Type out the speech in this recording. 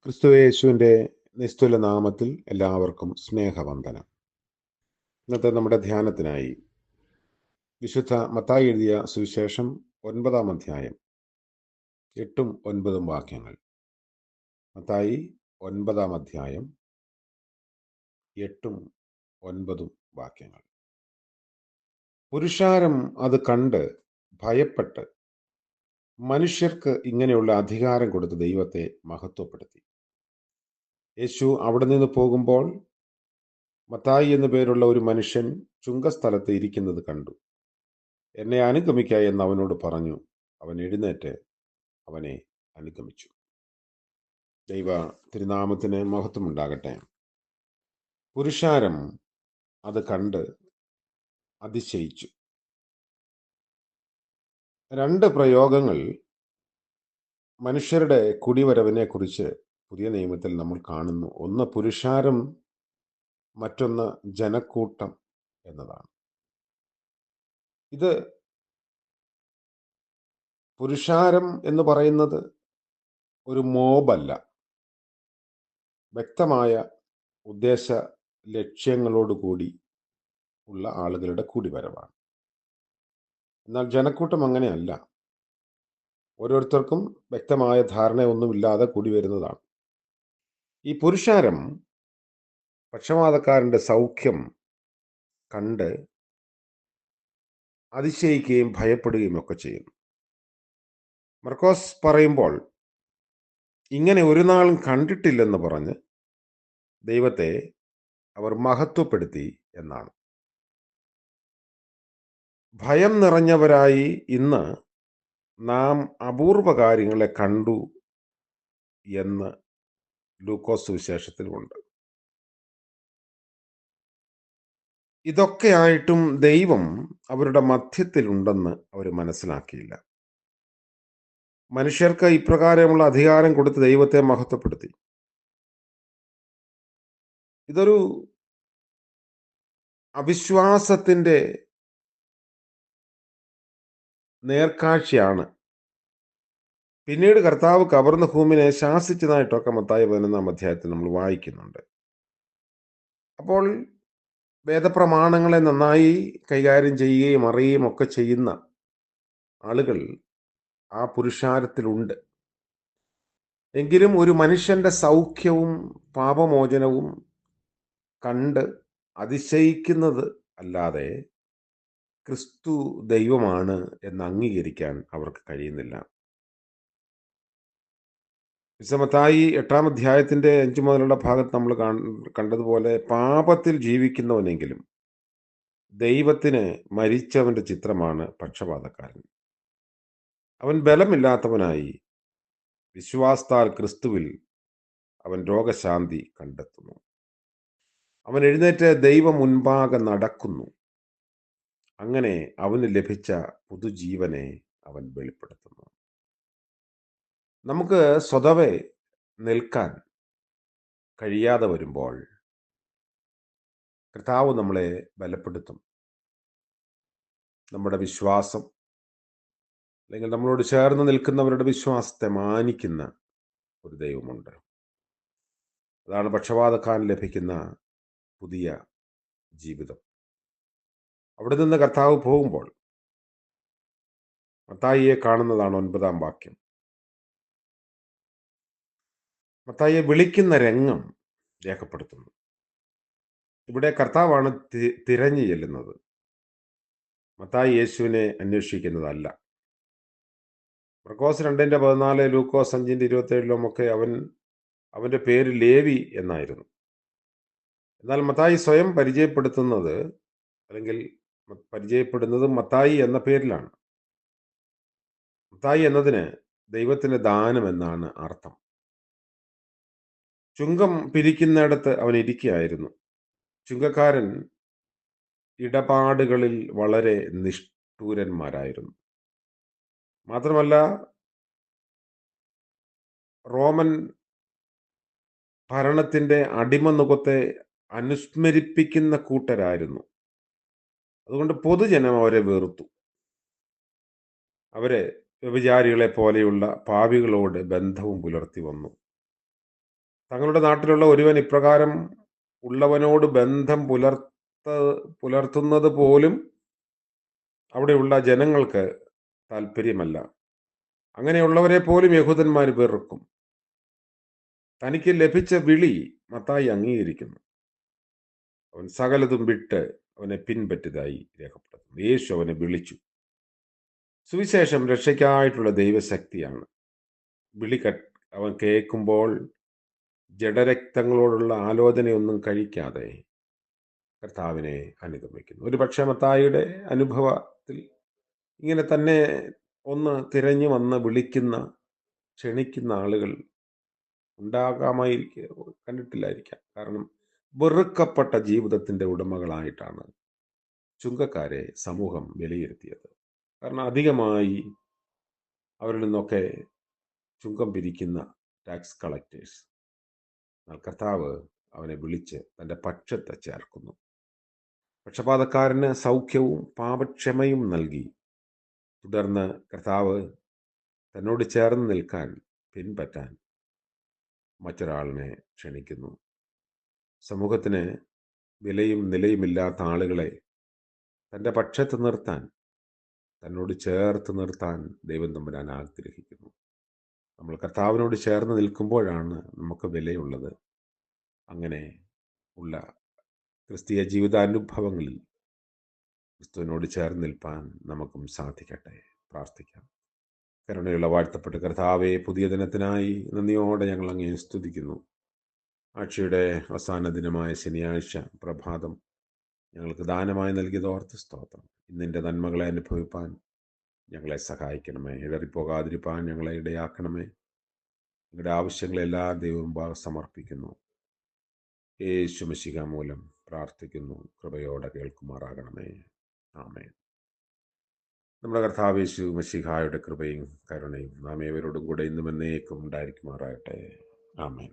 ക്രിസ്തുയേശുവിൻ്റെ നിസ്തുല നാമത്തിൽ എല്ലാവർക്കും സ്നേഹവന്ദനം. ഇന്നത്തെ നമ്മുടെ ധ്യാനത്തിനായി വിശുദ്ധ മത്തായി എഴുതിയ സുവിശേഷം 9-ാം അധ്യായം 8ഉം 9ഉം വാക്യങ്ങൾ. മത്തായി 9-ാം അധ്യായം 8ഉം 9ഉം വാക്യങ്ങൾ. പുരുഷാരം അത് കണ്ട് ഭയപ്പെട്ട് മനുഷ്യർക്ക് ഇങ്ങനെയുള്ള അധികാരം കൊടുത്ത് ദൈവത്തെ മഹത്വപ്പെടുത്തി. യേശു അവിടെ നിന്ന് പോകുമ്പോൾ മത്തായി എന്നു പേരുള്ള ഒരു മനുഷ്യൻ ചുങ്കസ്ഥലത്ത് ഇരിക്കുന്നത് കണ്ടു. എന്നെ അനുഗമിക്ക എന്ന് അവനോട് പറഞ്ഞു. അവൻ എഴുന്നേറ്റ് അവനെ അനുഗമിച്ചു. ദൈവ തിരുനാമത്തിന് മഹത്വമുണ്ടാകട്ടെ. പുരുഷാരം അത് കണ്ട് അതിശയിച്ചു. രണ്ട് പ്രയോഗങ്ങൾ മനുഷ്യരുടെ കുടിവരവിനെ കുറിച്ച് പുതിയ നിയമത്തിൽ നമ്മൾ കാണുന്നു. ഒന്ന് പുരുഷാരം, മറ്റൊന്ന് ജനക്കൂട്ടം എന്നതാണ്. ഇത് പുരുഷാരം എന്ന് പറയുന്നത് ഒരു മോബല്ല, വ്യക്തമായ ഉദ്ദേശ ലക്ഷ്യങ്ങളോടുകൂടി ഉള്ള ആളുകളുടെ കൂടിവരവാണ്. എന്നാൽ ജനക്കൂട്ടം അങ്ങനെയല്ല, ഓരോരുത്തർക്കും വ്യക്തമായ ധാരണയൊന്നുമില്ലാതെ കൂടി വരുന്നതാണ്. ഈ പുരുഷാരം പക്ഷപാതക്കാരൻ്റെ സൗഖ്യം കണ്ട് അതിശയിക്കുകയും ഭയപ്പെടുകയും ഒക്കെ ചെയ്യുന്നു. മർക്കോസ് പറയുമ്പോൾ ഇങ്ങനെ ഒരു നാളും കണ്ടിട്ടില്ലെന്ന് പറഞ്ഞ് ദൈവത്തെ അവർ മഹത്വപ്പെടുത്തി എന്നാണ്. ഭയം നിറഞ്ഞവരായി ഇന്ന് നാം അപൂർവ കാര്യങ്ങളെ കണ്ടു എന്ന് ലൂക്കോസ് സുവിശേഷത്തിലുമുണ്ട്. ഇതൊക്കെയായിട്ടും ദൈവം അവരുടെ മധ്യത്തിലുണ്ടെന്ന് അവർ മനസ്സിലാക്കിയില്ല. മനുഷ്യർക്ക് ഇപ്രകാരമുള്ള അധികാരം കൊടുത്ത് ദൈവത്തെ മഹത്വപ്പെടുത്തി. ഇതൊരു അവിശ്വാസത്തിൻ്റെ നേർക്കാഴ്ചയാണ്. പിന്നീട് കർത്താവ് കവർന്നഹൂമിനെ ശാസിച്ചതായിട്ടൊക്കെ മത്തായി 11-ാം അധ്യായത്തിൽ നമ്മൾ വായിക്കുന്നുണ്ട്. അപ്പോൾ വേദപ്രമാണങ്ങളെ നന്നായി കൈകാര്യം ചെയ്യുകയും അറിയുകയും ഒക്കെ ചെയ്യുന്ന ആളുകൾ ആ പുരുഷാരത്തിലുണ്ട്. എങ്കിലും ഒരു മനുഷ്യന്റെ സൗഖ്യവും പാപമോചനവും കണ്ട് അതിശയിക്കുന്നത് അല്ലാതെ ക്രിസ്തു ദൈവമാണ് എന്ന് അംഗീകരിക്കാൻ അവർക്ക് കഴിയുന്നില്ല. മത്തായി 8-ാം അധ്യായത്തിന്റെ 5 മുതലുള്ള ഭാഗത്ത് നമ്മൾ കണ്ടതുപോലെ പാപത്തിൽ ജീവിക്കുന്നവനെങ്കിലും ദൈവത്തിന് മരിച്ചവന്റെ ചിത്രമാണ് പക്ഷപാതക്കാരൻ. അവൻ ബലമില്ലാത്തവനായി വിശ്വാസത്താൽ ക്രിസ്തുവിൽ അവൻ രോഗശാന്തി കണ്ടെത്തുന്നു. അവൻ എഴുന്നേറ്റ് ദൈവം മുൻപാകെ നടക്കുന്നു. അങ്ങനെ അവന് ലഭിച്ച പുതുജീവനെ അവൻ വെളിപ്പെടുത്തുന്നു. നമുക്ക് സ്വതവേ നിൽക്കാൻ കഴിയാതെ വരുമ്പോൾ കർത്താവ് നമ്മളെ ബലപ്പെടുത്തും. നമ്മുടെ വിശ്വാസം, അല്ലെങ്കിൽ നമ്മളോട് ചേർന്ന് നിൽക്കുന്നവരുടെ വിശ്വാസത്തെ മാനിക്കുന്ന ഒരു ദൈവമുണ്ട്. അതാണ് പക്ഷപാതക്കാരൻ ലഭിക്കുന്ന പുതിയ ജീവിതം. അവിടെ നിന്ന് കർത്താവ് പോകുമ്പോൾ മത്തായിയെ കാണുന്നതാണ് 9-ാം വാക്യം. മത്തായിയെ വിളിക്കുന്ന രംഗം രേഖപ്പെടുത്തുന്നു. ഇവിടെ കർത്താവാണ് തിരഞ്ഞു ചെല്ലുന്നത്. മത്തായി യേശുവിനെ അന്വേഷിക്കുന്നതല്ല. മർക്കോസ് 2-ന്റെ 14, ലൂക്കോസ് 5-ന്റെ 27 അവന്റെ പേര് ലേവി എന്നായിരുന്നു. എന്നാൽ മത്തായി സ്വയം പരിചയപ്പെടുന്നത് മത്തായി എന്ന പേരിലാണ്. മത്തായി എന്നതിന് ദൈവത്തിന്റെ ദാനം എന്നാണ് അർത്ഥം. ചുങ്കം പിരിക്കുന്നിടത്ത് അവൻ ഇരിക്കുകയായിരുന്നു. ചുങ്കക്കാരൻ ഇടപാടുകളിൽ വളരെ നിഷ്ഠൂരന്മാരായിരുന്നു. മാത്രമല്ല, റോമൻ ഭരണത്തിന്റെ അടിമനുഖത്തെ അനുസ്മരിപ്പിക്കുന്ന കൂട്ടരായിരുന്നു. അതുകൊണ്ട് പൊതുജനം അവരെ വെറുത്തു. അവരെ വ്യഭിചാരികളെ പോലെയുള്ള പാപികളോട് ബന്ധവും പുലർത്തി വന്നു. തങ്ങളുടെ നാട്ടിലുള്ള ഒരുവൻ ഇപ്രകാരം ഉള്ളവനോട് ബന്ധം പുലർത്തുന്നത് പോലും അവിടെയുള്ള ജനങ്ങൾക്ക് താല്പര്യമല്ല. അങ്ങനെയുള്ളവരെ പോലും യഹൂദന്മാർ വെറുക്കും. തനിക്ക് ലഭിച്ച വിളി മത്തായി അംഗീകരിക്കുന്നു. അവൻ സകലതും വിട്ട് അവനെ പിൻപറ്റിയതായി രേഖപ്പെടുത്തുന്നു. യേശു അവനെ വിളിച്ചു. സുവിശേഷം രക്ഷയ്ക്കായിട്ടുള്ള ദൈവശക്തിയാണ്. അവൻ കേൾക്കുമ്പോൾ ജഡരക്തങ്ങളോടുള്ള ആലോചനയൊന്നും കഴിക്കാതെ കർത്താവിനെ അനുഗമിക്കുന്നു. ഒരു പക്ഷേ മത്തായിയുടെ അനുഭവത്തിൽ ഇങ്ങനെ തന്നെ ഒന്ന് തിരഞ്ഞു വന്ന് വിളിക്കുന്ന, ക്ഷണിക്കുന്ന ആളുകൾ കണ്ടിട്ടില്ലായിരിക്കാം. കാരണം വെറുക്കപ്പെട്ട ജീവിതത്തിന്റെ ഉടമകളായിട്ടാണ് ചുങ്കക്കാരെ സമൂഹം വിലയിരുത്തിയത്. കാരണം അധികമായി അവരിൽ നിന്നൊക്കെ ചുങ്കം പിരിക്കുന്ന ടാക്സ് കളക്ടേഴ്സ്. എന്നാൽ കർത്താവ് അവനെ വിളിച്ച് തൻ്റെ പക്ഷത്തെ ചേർക്കുന്നു. പക്ഷപാതക്കാരന് സൗഖ്യവും പാപക്ഷമയും നൽകി. തുടർന്ന് കർത്താവ് തന്നോട് ചേർന്ന് നിൽക്കാൻ, പിൻപറ്റാൻ മറ്റൊരാളിനെ ക്ഷണിക്കുന്നു. സമൂഹത്തിന് വിലയും നിലയുമില്ലാത്ത ആളുകളെ തൻ്റെ പക്ഷത്ത് നിർത്താൻ, തന്നോട് ചേർത്ത് നിർത്താൻ ദൈവം തമ്പുരാൻ ആഗ്രഹിക്കുന്നു. നമ്മൾ കർത്താവിനോട് ചേർന്ന് നിൽക്കുമ്പോഴാണ് നമുക്ക് വിലയുള്ളത്. അങ്ങനെ ഉള്ള ക്രിസ്തീയ ജീവിതാനുഭവങ്ങളിൽ ക്രിസ്തുവിനോട് ചേർന്ന് നിൽപ്പാൻ നമുക്കും സാധിക്കട്ടെ. പ്രാർത്ഥിക്കാം. കരുണയുള്ള വാഴ്ത്തപ്പെട്ട കർത്താവെ, പുതിയ ദിനത്തിനായി നന്ദിയോടെ ഞങ്ങൾ അങ്ങേ സ്തുതിക്കുന്നു. ആഴ്ചയുടെ അവസാന ദിനമായ ശനിയാഴ്ച പ്രഭാതം ഞങ്ങൾക്ക് ദാനമായി നൽകിയത് ഓർത്ത് സ്തോത്രം. ഇന്നിൻ്റെ നന്മകളെ അനുഭവിപ്പാൻ ഞങ്ങളെ സഹായിക്കണമേ. ഇടറിപ്പോകാതിരിപ്പാൻ ഞങ്ങളെ ഇടയാക്കണമേ. നിങ്ങളുടെ ആവശ്യങ്ങളെല്ലാം ദൈവം സമർപ്പിക്കുന്നു. യേശു മിശിഹ മൂലം പ്രാർത്ഥിക്കുന്നു. കൃപയോടെ കേൾക്കുമാറാകണമേ. ആമേൻ. നമ്മുടെ കർത്താവ് യേശു മിശിഹായുടെ കൃപയും കരുണയും നാം ഏവരോടും കൂടെ ഇന്നും എന്നേക്കും ഉണ്ടായിരിക്കുമാറാകട്ടെ. ആമേൻ.